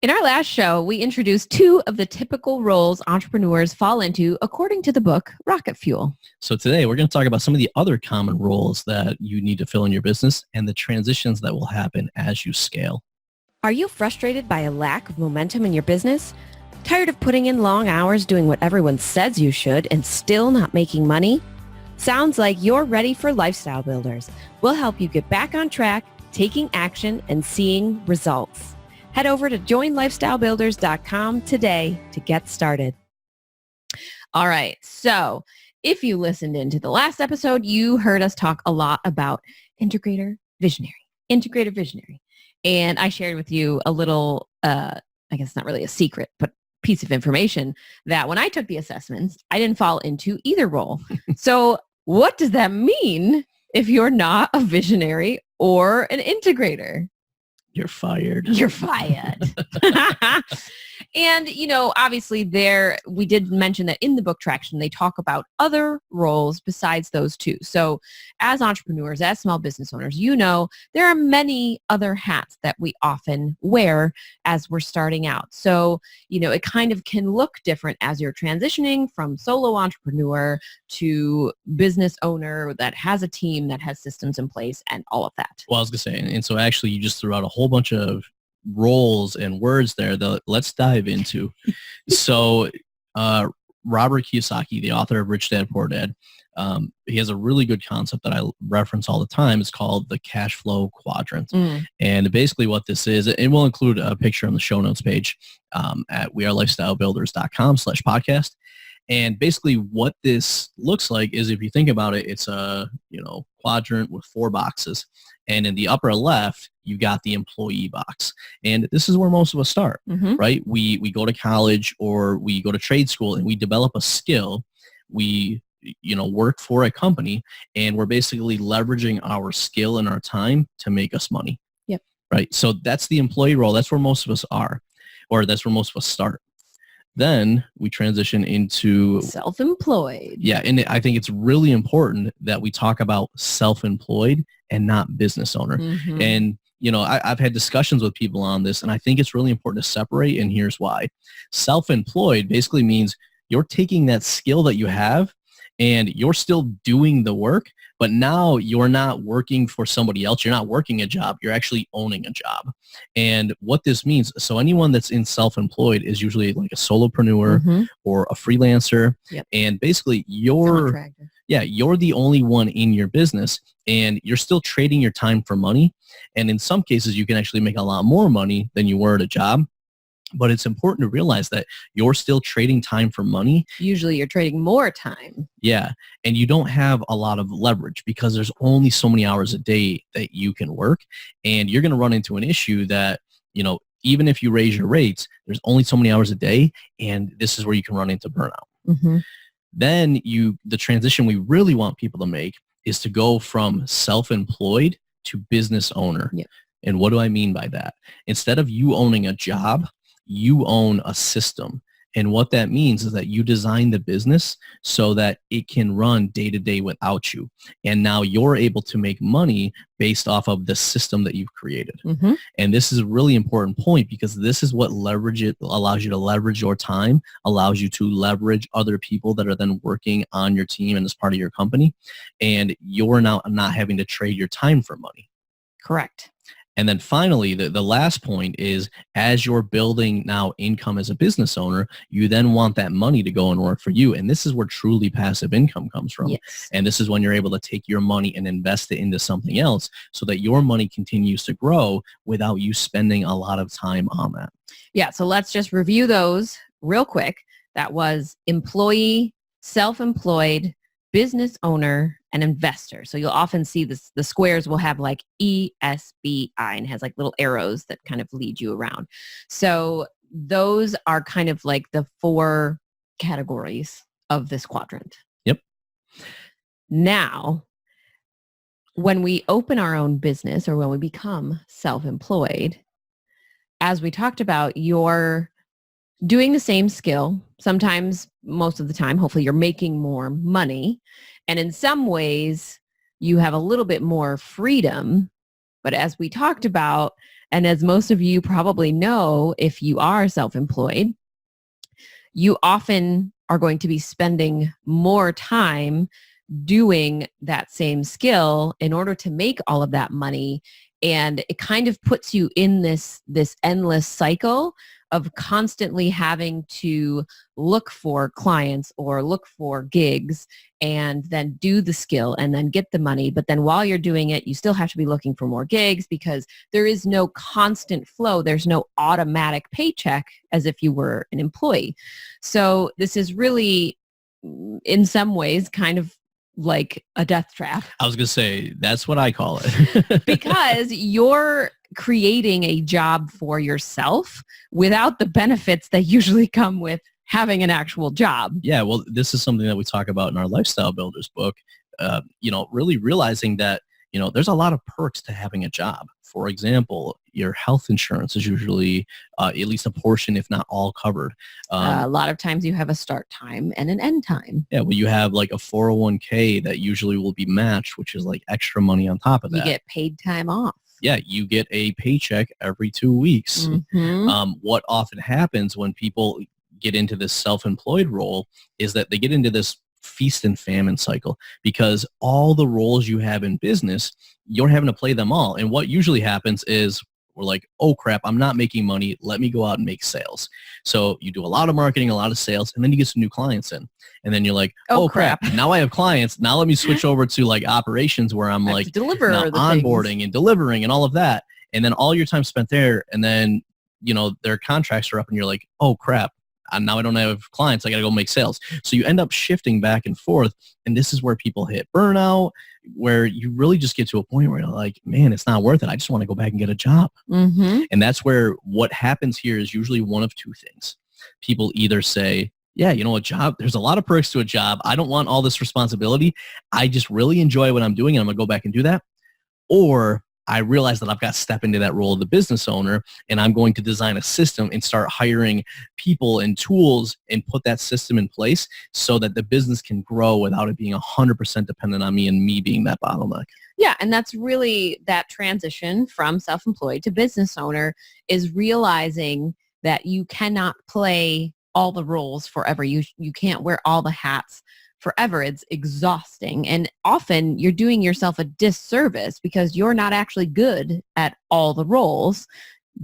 In our last show, we introduced two of the typical roles entrepreneurs fall into according to the book Rocket Fuel. So today we're going to talk about some of the other common roles that you need to fill in your business and the transitions that will happen as you scale. Are you frustrated by a lack of momentum in your business? Tired of putting in long hours doing what everyone says you should and still not making money? Sounds like you're ready for Lifestyle Builders. We'll help you get back on track, taking action, and seeing results. Head over to joinlifestylebuilders.com today to get started. All right. So if you listened into the last episode, you heard us talk a lot about integrator visionary. And I shared with you a little, I guess not really a secret, but piece of information that when I took the assessments, I didn't fall into either role. So what does that mean if you're not a visionary or an integrator? You're fired. You're fired. And, obviously we did mention that in the book Traction, they talk about other roles besides those two. So as entrepreneurs, as small business owners, there are many other hats that we often wear as we're starting out. So, it kind of can look different as you're transitioning from solo entrepreneur to business owner that has a team that has systems in place and all of that. Well, I was going to say, and so actually you just threw out a whole bunch of roles and words there that let's dive into. So Robert Kiyosaki, the author of Rich Dad Poor Dad, he has a really good concept that I reference all the time. It's called the cashflow quadrant. And basically what this is, and we'll include a picture on the show notes page at wearelifestylebuilders.com/podcast. And basically what this looks like is, if you think about it, it's a quadrant with 4 boxes. And in the upper left, you got the employee box. And this is where most of us start, right? We go to college or we go to trade school and we develop a skill. We work for a company, and we're basically leveraging our skill and our time to make us money. Yep. Right. So that's the employee role. That's where most of us are, or that's where most of us start. Then we transition into self-employed. Yeah. And I think it's really important that we talk about self-employed and not business owner. And, I've had discussions with people on this, and I think it's really important to separate. And here's why. Self-employed basically means you're taking that skill that you have and you're still doing the work, but now you're not working for somebody else. You're not working a job. You're actually owning a job. And what this means, so anyone that's in self-employed is usually like a solopreneur or a freelancer. Yep. And basically you're the only one in your business, and you're still trading your time for money. And in some cases, you can actually make a lot more money than you were at a job. But it's important to realize that you're still trading time for money. Usually you're trading more time. Yeah. And you don't have a lot of leverage because there's only so many hours a day that you can work. And you're going to run into an issue that, even if you raise your rates, there's only so many hours a day. And this is where you can run into burnout. Then the transition we really want people to make is to go from self-employed to business owner. Yep. And what do I mean by that? Instead of you owning a job, you own a system. And what that means is that you design the business so that it can run day to day without you. And now you're able to make money based off of the system that you've created. And this is a really important point, because this is what allows you to leverage your time, allows you to leverage other people that are then working on your team and as part of your company. And you're now not having to trade your time for money. Correct. And then finally, the last point is, as you're building now income as a business owner, you then want that money to go and work for you. And this is where truly passive income comes from. Yes. And this is when you're able to take your money and invest it into something else so that your money continues to grow without you spending a lot of time on that. Yeah. So let's just review those real quick. That was employee, self-employed, business owner, and investor. So you'll often see this, the squares will have like ESBI, and has like little arrows that kind of lead you around. So those are kind of like the 4 categories of this quadrant. Yep. Now, when we open our own business or when we become self-employed, as we talked about, you're doing the same skill. Sometimes, most of the time, hopefully you're making more money. And in some ways, you have a little bit more freedom. But as we talked about, And as most of you probably know, if you are self-employed, you often are going to be spending more time doing that same skill in order to make all of that money. And it kind of puts you in this endless cycle of constantly having to look for clients or look for gigs and then do the skill and then get the money. But then while you're doing it, you still have to be looking for more gigs because there is no constant flow. There's no automatic paycheck as if you were an employee. So this is really, in some ways, kind of like a death trap. I was going to say, that's what I call it. Because you're creating a job for yourself without the benefits that usually come with having an actual job. Yeah, well, this is something that we talk about in our Lifestyle Builders book, really realizing that, there's a lot of perks to having a job. For example, your health insurance is usually at least a portion, if not all, covered. A lot of times you have a start time and an end time. Yeah, well, you have like a 401k that usually will be matched, which is like extra money on top of that. You get paid time off. Yeah, you get a paycheck every 2 weeks. Mm-hmm. What often happens when people get into this self-employed role is that they get into this feast and famine cycle because all the roles you have in business, you're having to play them all. And what usually happens is we're like, oh crap, I'm not making money. Let me go out and make sales. So you do a lot of marketing, a lot of sales, and then you get some new clients in. And then you're like, oh crap, now I have clients. Now let me switch over to like operations where I'm like deliver onboarding things and delivering and all of that. And then all your time spent there, and then, their contracts are up and you're like, oh crap, now I don't have clients. I got to go make sales. So you end up shifting back and forth. And this is where people hit burnout, where you really just get to a point where you're like, man, it's not worth it. I just want to go back and get a job. Mm-hmm. And that's where what happens here is usually one of two things. People either say, yeah, a job, there's a lot of perks to a job. I don't want all this responsibility. I just really enjoy what I'm doing and I'm going to go back and do that. Or I realize that I've got to step into that role of the business owner and I'm going to design a system and start hiring people and tools and put that system in place so that the business can grow without it being 100% dependent on me and me being that bottleneck. Yeah, and that's really that transition from self-employed to business owner is realizing that you cannot play all the roles forever. You can't wear all the hats forever. It's exhausting. And often you're doing yourself a disservice because you're not actually good at all the roles.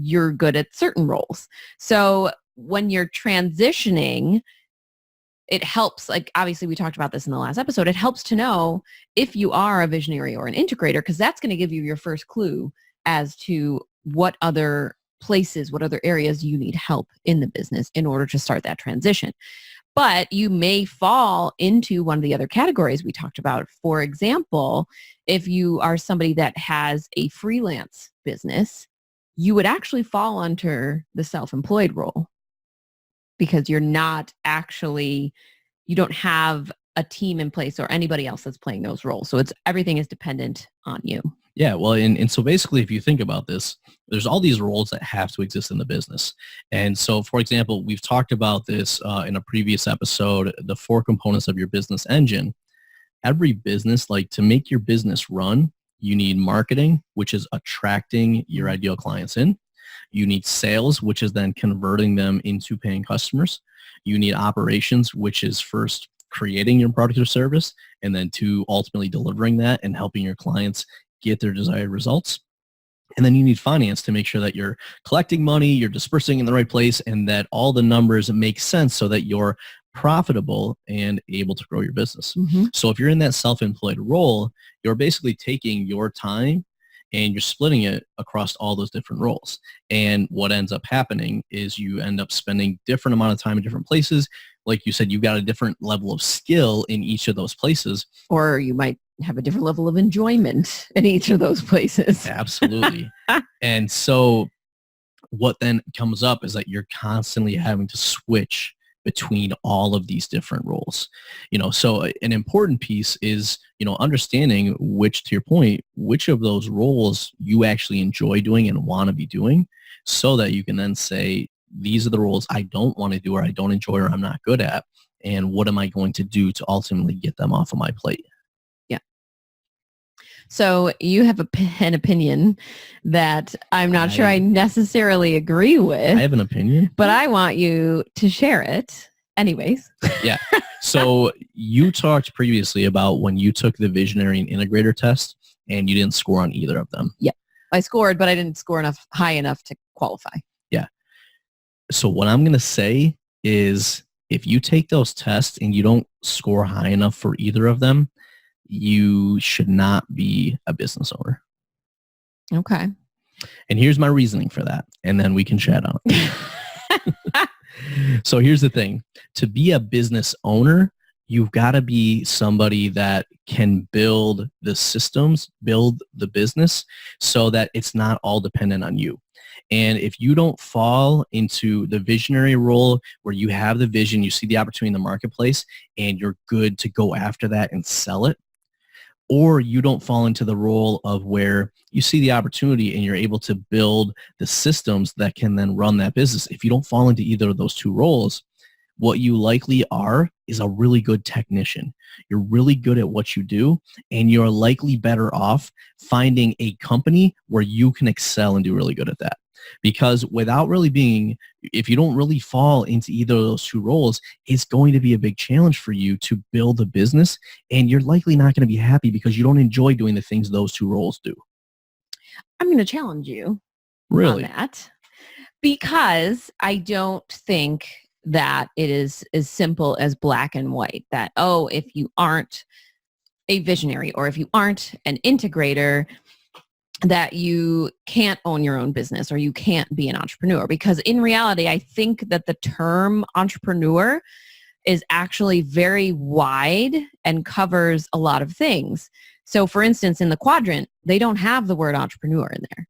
You're good at certain roles. So when you're transitioning, it helps, like obviously we talked about this in the last episode, it helps to know if you are a visionary or an integrator, because that's going to give you your first clue as to what other places, what other areas you need help in the business in order to start that transition. But you may fall into one of the other categories we talked about. For example, if you are somebody that has a freelance business, you would actually fall under the self-employed role because you're not actually, you don't have a team in place or anybody else that's playing those roles. So everything is dependent on you. Yeah, well, and so basically, if you think about this, there's all these roles that have to exist in the business. And so, for example, we've talked about this in a previous episode, the 4 components of your business engine. Every business, like to make your business run, you need marketing, which is attracting your ideal clients in. You need sales, which is then converting them into paying customers. You need operations, which is first creating your product or service, and then to ultimately delivering that and helping your clients get their desired results. And then you need finance to make sure that you're collecting money, you're dispersing in the right place, and that all the numbers make sense so that you're profitable and able to grow your business. Mm-hmm. So if you're in that self-employed role, you're basically taking your time and you're splitting it across all those different roles. And what ends up happening is you end up spending different amount of time in different places. Like you said, you've got a different level of skill in each of those places. Or you might have a different level of enjoyment in each of those places. Absolutely. And so what then comes up is that you're constantly having to switch between all of these different roles. So an important piece is, understanding which, to your point, which of those roles you actually enjoy doing and want to be doing so that you can then say, these are the roles I don't want to do or I don't enjoy or I'm not good at. And what am I going to do to ultimately get them off of my plate? So you have an opinion that I'm not sure I necessarily agree with. I have an opinion, but I want you to share it anyways. Yeah. So you talked previously about when you took the visionary and integrator test and you didn't score on either of them. Yeah. I scored, but I didn't score high enough to qualify. Yeah. So what I'm going to say is if you take those tests and you don't score high enough for either of them, you should not be a business owner. Okay. And here's my reasoning for that. And then we can chat on it. So here's the thing. To be a business owner, you've got to be somebody that can build the systems, build the business so that it's not all dependent on you. And if you don't fall into the visionary role where you have the vision, you see the opportunity in the marketplace, and you're good to go after that and sell it, or you don't fall into the role of where you see the opportunity and you're able to build the systems that can then run that business. If you don't fall into either of those two roles, what you likely are is a really good technician. You're really good at what you do, and you're likely better off finding a company where you can excel and do really good at that. Because without really being, if you don't really fall into either of those two roles, it's going to be a big challenge for you to build a business, and you're likely not going to be happy because you don't enjoy doing the things those two roles do. I'm going to challenge you Really? on that, because I don't think that it is as simple as black and white, that, oh, if you aren't a visionary or if you aren't an integrator, that you can't own your own business or you can't be an entrepreneur. Because in reality, I think that the term entrepreneur is actually very wide and covers a lot of things. So for instance, in the quadrant, they don't have the word entrepreneur in there.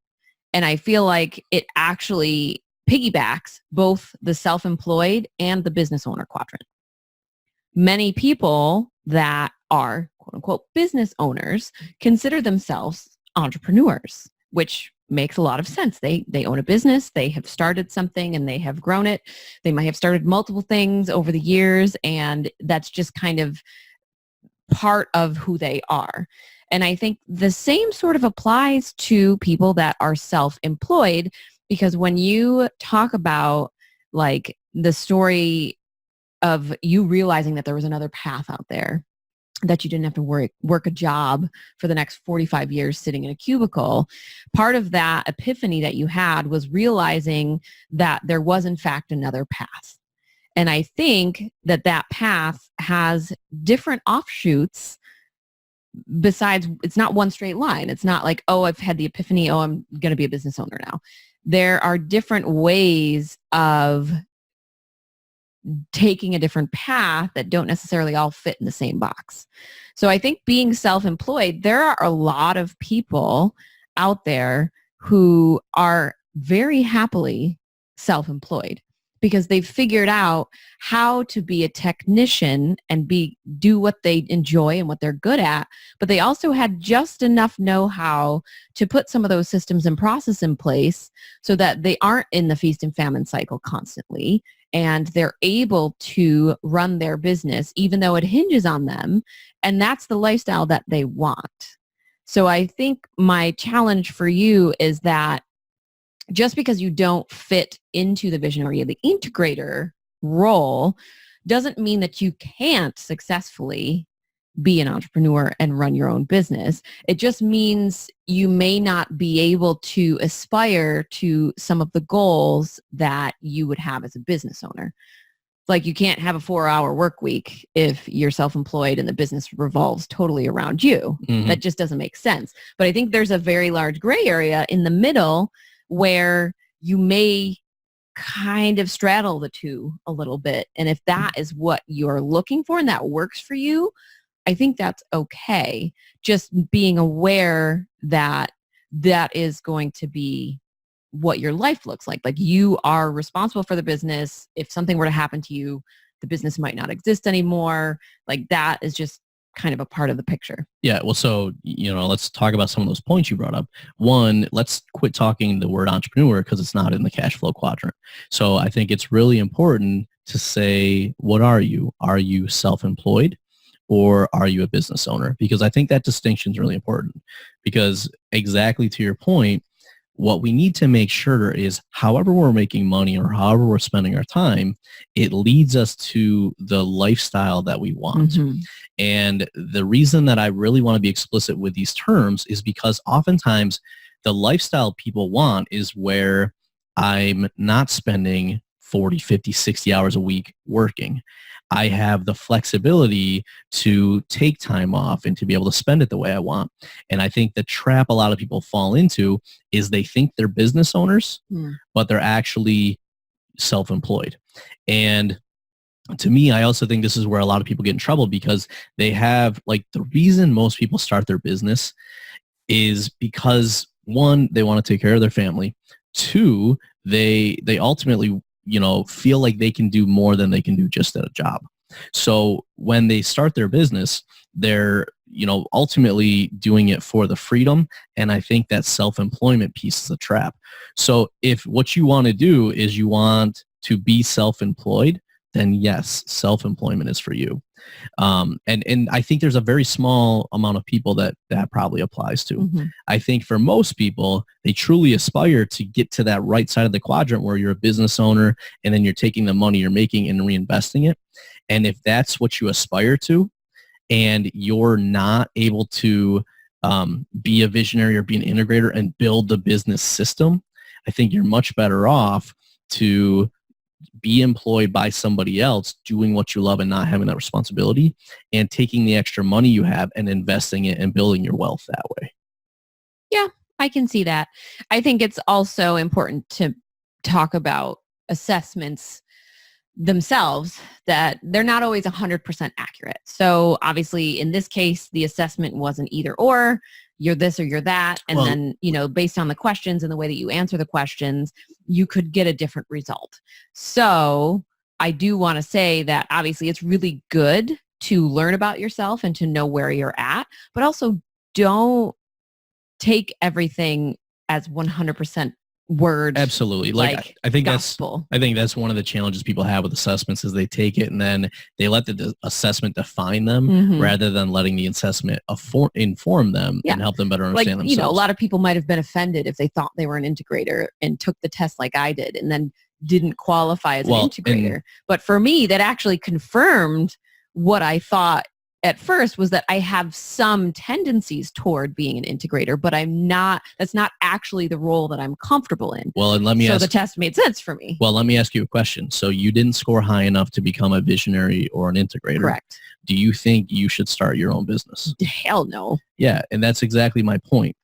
And I feel like it actually piggybacks both the self-employed and the business owner quadrant. Many people that are quote unquote business owners consider themselves entrepreneurs, which makes a lot of sense. They own a business, they have started something and they have grown it. They might have started multiple things over the years, and that's just kind of part of who they are. And I think the same sort of applies to people that are self-employed, because when you talk about like the story of you realizing that there was another path out there, that you didn't have to work a job for the next 45 years sitting in a cubicle, part of that epiphany that you had was realizing that there was in fact another path. And I think that that path has different offshoots. Besides, it's not one straight line. It's not like, oh, I've had the epiphany, oh, I'm going to be a business owner now. There are different ways of taking a different path that don't necessarily all fit in the same box. So I think being self-employed, there are a lot of people out there who are very happily self-employed because they've figured out how to be a technician and do what they enjoy and what they're good at, but they also had just enough know-how to put some of those systems and process in place so that they aren't in the feast and famine cycle constantly, and they're able to run their business even though it hinges on them, and that's the lifestyle that they want. So I think my challenge for you is that just because you don't fit into the visionary or the integrator role doesn't mean that you can't successfully be an entrepreneur and run your own business. It just means you may not be able to aspire to some of the goals that you would have as a business owner. Like, you can't have a 4-hour work week if you're self-employed and the business revolves totally around you. Mm-hmm. That just doesn't make sense. But I think there's a very large gray area in the middle where you may kind of straddle the two a little bit. And if that is what you're looking for and that works for you, I think that's okay. Just being aware that that is going to be what your life looks like. Like, you are responsible for the business. If something were to happen to you, the business might not exist anymore. Like, that is just kind of a part of the picture. Yeah. Well, so, let's talk about some of those points you brought up. One, let's quit talking the word entrepreneur because it's not in the cash flow quadrant. So I think it's really important to say, what are you? Are you self-employed? or are you a business owner? Because I think that distinction is really important, because exactly to your point, what we need to make sure is however we're making money or however we're spending our time, it leads us to the lifestyle that we want. Mm-hmm. And the reason that I really want to be explicit with these terms is because oftentimes the lifestyle people want is where I'm not spending 40, 50, 60 hours a week working. I have the flexibility to take time off and to be able to spend it the way I want. And I think the trap a lot of people fall into is they think they're business owners, but they're actually self-employed. And to me, I also think this is where a lot of people get in trouble, because they have, like, the reason most people start their business is because, one, they want to take care of their family. Two, they ultimately, feel like they can do more than they can do just at a job. So when they start their business, they're, ultimately doing it for the freedom. And I think that self-employment piece is a trap. So if what you want to do is you want to be self-employed, then yes, self-employment is for you. And I think there's a very small amount of people that probably applies to. Mm-hmm. I think for most people, they truly aspire to get to that right side of the quadrant where you're a business owner and then you're taking the money you're making and reinvesting it. And if that's what you aspire to, and you're not able to be a visionary or be an integrator and build the business system, I think you're much better off to be employed by somebody else doing what you love and not having that responsibility, and taking the extra money you have and investing it and building your wealth that way. Yeah, I can see that. I think it's also important to talk about assessments themselves, that they're not always 100% accurate. So obviously in this case, the assessment wasn't either or, you're this or you're that. And then, based on the questions and the way that you answer the questions, you could get a different result. So I do want to say that obviously it's really good to learn about yourself and to know where you're at, but also don't take everything as 100% word. Absolutely. Like I think gospel. that's one of the challenges people have with assessments, is they take it and then they let the assessment define them rather than letting the assessment inform them and help them better understand themselves. A lot of people might have been offended if they thought they were an integrator and took the test like I did and then didn't qualify as an integrator. But for me, that actually confirmed what I thought at first, was that I have some tendencies toward being an integrator, but that's not actually the role that I'm comfortable in. Well, and the test made sense for me. Well, let me ask you a question. So you didn't score high enough to become a visionary or an integrator. Correct. Do you think you should start your own business? Hell no. Yeah. And that's exactly my point.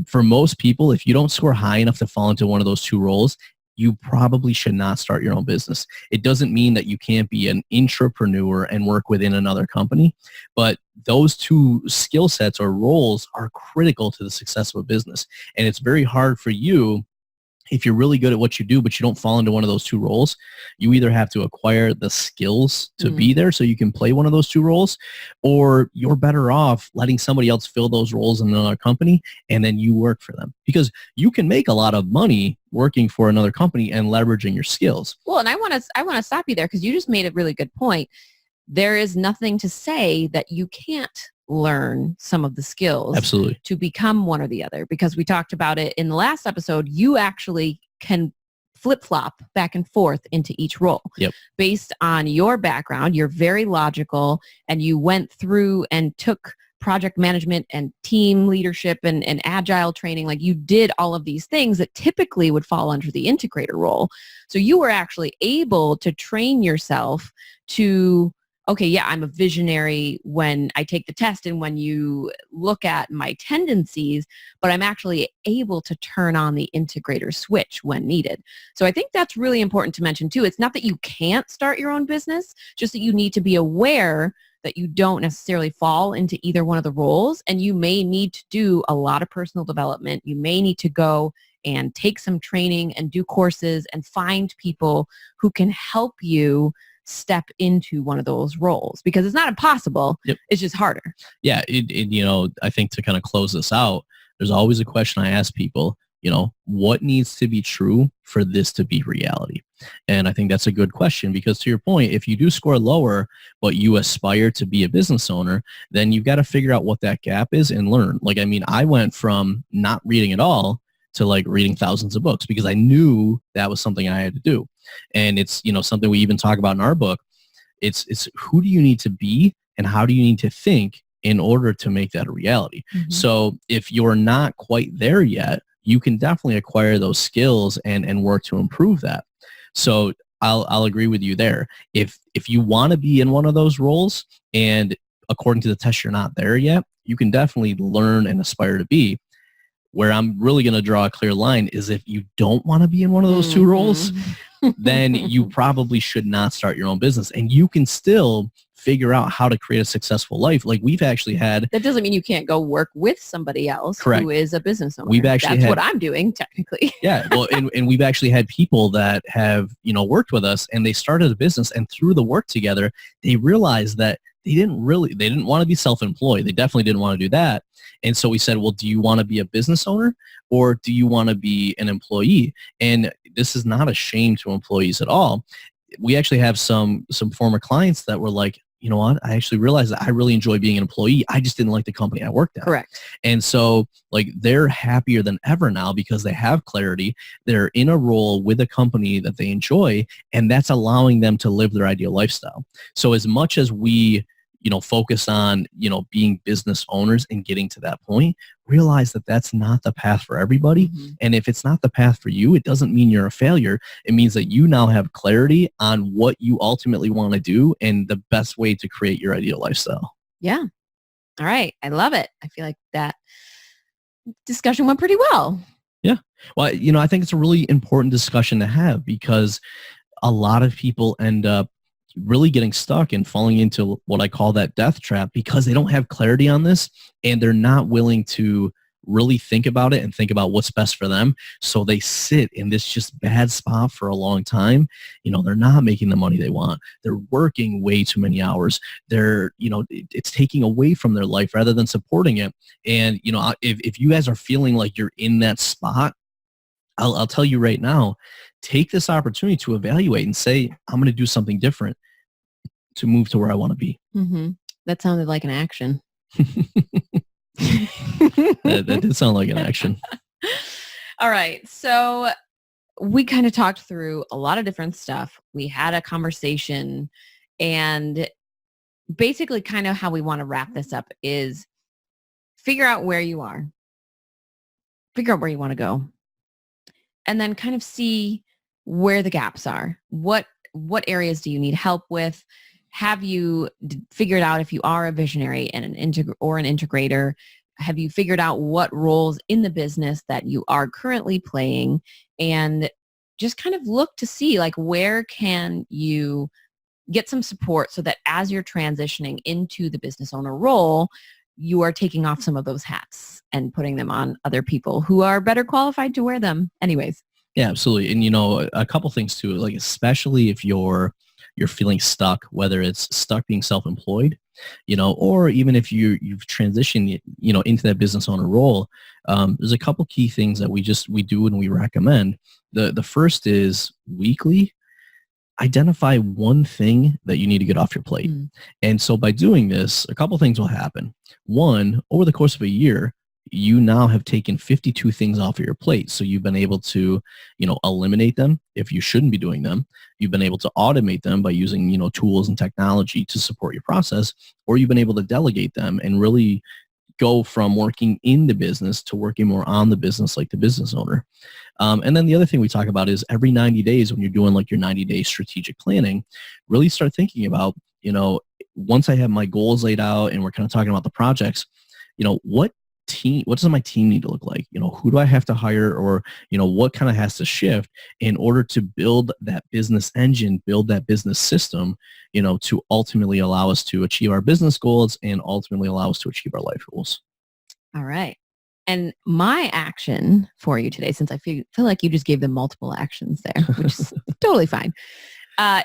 For most people, if you don't score high enough to fall into one of those two roles, you probably should not start your own business. It doesn't mean that you can't be an intrapreneur and work within another company, but those two skill sets or roles are critical to the success of a business. And it's very hard for you, if you're really good at what you do, but you don't fall into one of those two roles. You either have to acquire the skills to be there so you can play one of those two roles, or you're better off letting somebody else fill those roles in another company and then you work for them, because you can make a lot of money working for another company and leveraging your skills. Well, and I want to stop you there, because you just made a really good point. There is nothing to say that you can't learn some of the skills Absolutely. To become one or the other, because we talked about it in the last episode. You actually can flip-flop back and forth into each role. Yep. Based on your background. You're very logical, and you went through and took project management and team leadership and agile training. Like, you did all of these things that typically would fall under the integrator role. So you were actually able to train yourself to, okay, yeah, I'm a visionary when I take the test and when you look at my tendencies, but I'm actually able to turn on the integrator switch when needed. So I think that's really important to mention too. It's not that you can't start your own business, just that you need to be aware that you don't necessarily fall into either one of the roles, and you may need to do a lot of personal development. You may need to go and take some training and do courses and find people who can help you step into one of those roles, because it's not impossible. Yep. It's just harder. Yeah. I think to kind of close this out, there's always a question I ask people, what needs to be true for this to be reality? And I think that's a good question, because to your point, if you do score lower, but you aspire to be a business owner, then you've got to figure out what that gap is and learn. Like, I mean, I went from not reading at all to like reading thousands of books because I knew that was something I had to do. And it's, something we even talk about in our book. It's who do you need to be and how do you need to think in order to make that a reality? Mm-hmm. So if you're not quite there yet, you can definitely acquire those skills and work to improve that. So I'll agree with you there. If you want to be in one of those roles and according to the test you're not there yet, you can definitely learn and aspire to be. Where I'm really going to draw a clear line is if you don't want to be in one of those two roles, then you probably should not start your own business. And you can still figure out how to create a successful life. Like we've actually had... That doesn't mean you can't go work with somebody else. Correct. Who is a business owner. That's what I'm doing technically. Yeah. Well, and we've actually had people that have, worked with us and they started a business, and through the work together, they realized that they didn't want to be self-employed. They definitely didn't want to do that. And so we said, well, do you want to be a business owner or do you want to be an employee? And this is not a shame to employees at all. We actually have some former clients that were like, you know what? I actually realized that I really enjoy being an employee. I just didn't like the company I worked at. Correct. And so like they're happier than ever now because they have clarity. They're in a role with a company that they enjoy, and that's allowing them to live their ideal lifestyle. So as much as we, focus on, being business owners and getting to that point, realize that that's not the path for everybody. Mm-hmm. And if it's not the path for you, it doesn't mean you're a failure. It means that you now have clarity on what you ultimately want to do and the best way to create your ideal lifestyle. Yeah. All right. I love it. I feel like that discussion went pretty well. Yeah. Well, I think it's a really important discussion to have because a lot of people end up really getting stuck and falling into what I call that death trap because they don't have clarity on this and they're not willing to really think about it and think about what's best for them. So they sit in this just bad spot for a long time. They're not making the money they want. They're working way too many hours. They're, it's taking away from their life rather than supporting it. And, if you guys are feeling like you're in that spot, I'll tell you right now, take this opportunity to evaluate and say, I'm going to do something different to move to where I want to be. Mm-hmm. That sounded like an action. that did sound like an action. All right. So we kind of talked through a lot of different stuff. We had a conversation, and basically kind of how we want to wrap this up is figure out where you are, figure out where you want to go, and then kind of see where the gaps are. What areas do you need help with? Have you figured out if you are a visionary and an integrator? Have you figured out what roles in the business that you are currently playing? And just kind of look to see like where can you get some support so that as you're transitioning into the business owner role, you are taking off some of those hats and putting them on other people who are better qualified to wear them anyways. Yeah, absolutely. And, a couple things too, like especially if you're feeling stuck, whether it's stuck being self-employed, or even if you've transitioned, into that business owner role, there's a couple key things that we do and we recommend. The first is weekly, identify one thing that you need to get off your plate. Mm. And so by doing this, a couple things will happen. One, over the course of a year, you now have taken 52 things off of your plate. So you've been able to, eliminate them if you shouldn't be doing them. You've been able to automate them by using, tools and technology to support your process, or you've been able to delegate them and really go from working in the business to working more on the business like the business owner. And then the other thing we talk about is every 90 days when you're doing like your 90-day strategic planning, really start thinking about, once I have my goals laid out and we're kind of talking about the projects, what does my team need to look like? Who do I have to hire, or, what kind of has to shift in order to build that business engine, build that business system, to ultimately allow us to achieve our business goals and ultimately allow us to achieve our life goals. All right. And my action for you today, since I feel like you just gave them multiple actions there, which is totally fine,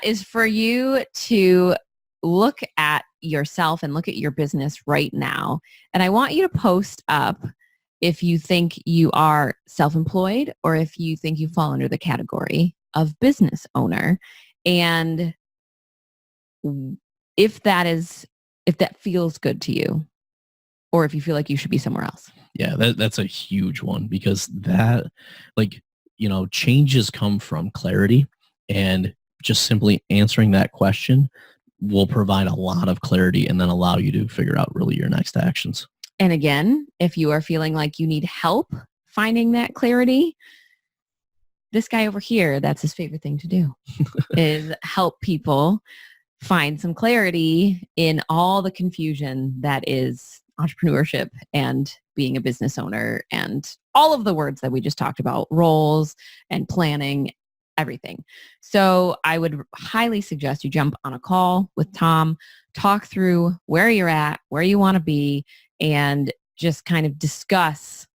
is for you to look at yourself and look at your business right now. And I want you to post up if you think you are self-employed or if you think you fall under the category of business owner. And if that feels good to you, or if you feel like you should be somewhere else. Yeah, that's a huge one, because that, like, changes come from clarity, and just simply answering that question will provide a lot of clarity and then allow you to figure out really your next actions. And again, if you are feeling like you need help finding that clarity, this guy over here, that's his favorite thing to do, is help people find some clarity in all the confusion that is entrepreneurship and being a business owner and all of the words that we just talked about, roles and planning, everything. So I would highly suggest you jump on a call with Tom, talk through where you're at, where you want to be, and just kind of discuss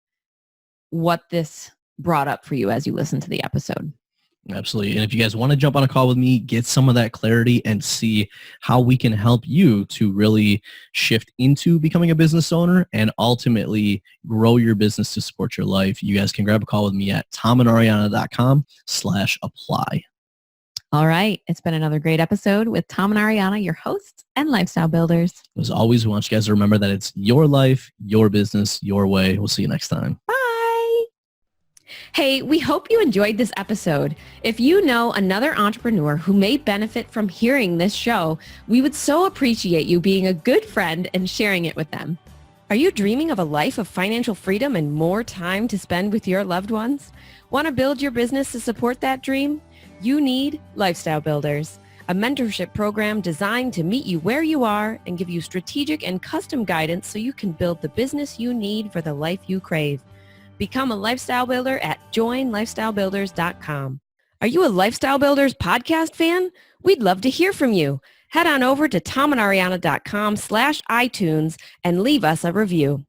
what this brought up for you as you listen to the episode. Absolutely. And if you guys want to jump on a call with me, get some of that clarity and see how we can help you to really shift into becoming a business owner and ultimately grow your business to support your life, you guys can grab a call with me at tomandariana.com/apply. All right. It's been another great episode with Tom and Ariana, your hosts and lifestyle builders. As always, we want you guys to remember that it's your life, your business, your way. We'll see you next time. Bye. Hey, we hope you enjoyed this episode. If you know another entrepreneur who may benefit from hearing this show, we would so appreciate you being a good friend and sharing it with them. Are you dreaming of a life of financial freedom and more time to spend with your loved ones? Want to build your business to support that dream? You need Lifestyle Builders, a mentorship program designed to meet you where you are and give you strategic and custom guidance so you can build the business you need for the life you crave. Become a lifestyle builder at joinlifestylebuilders.com. Are you a Lifestyle Builders podcast fan? We'd love to hear from you. Head on over to tomandariana.com/iTunes and leave us a review.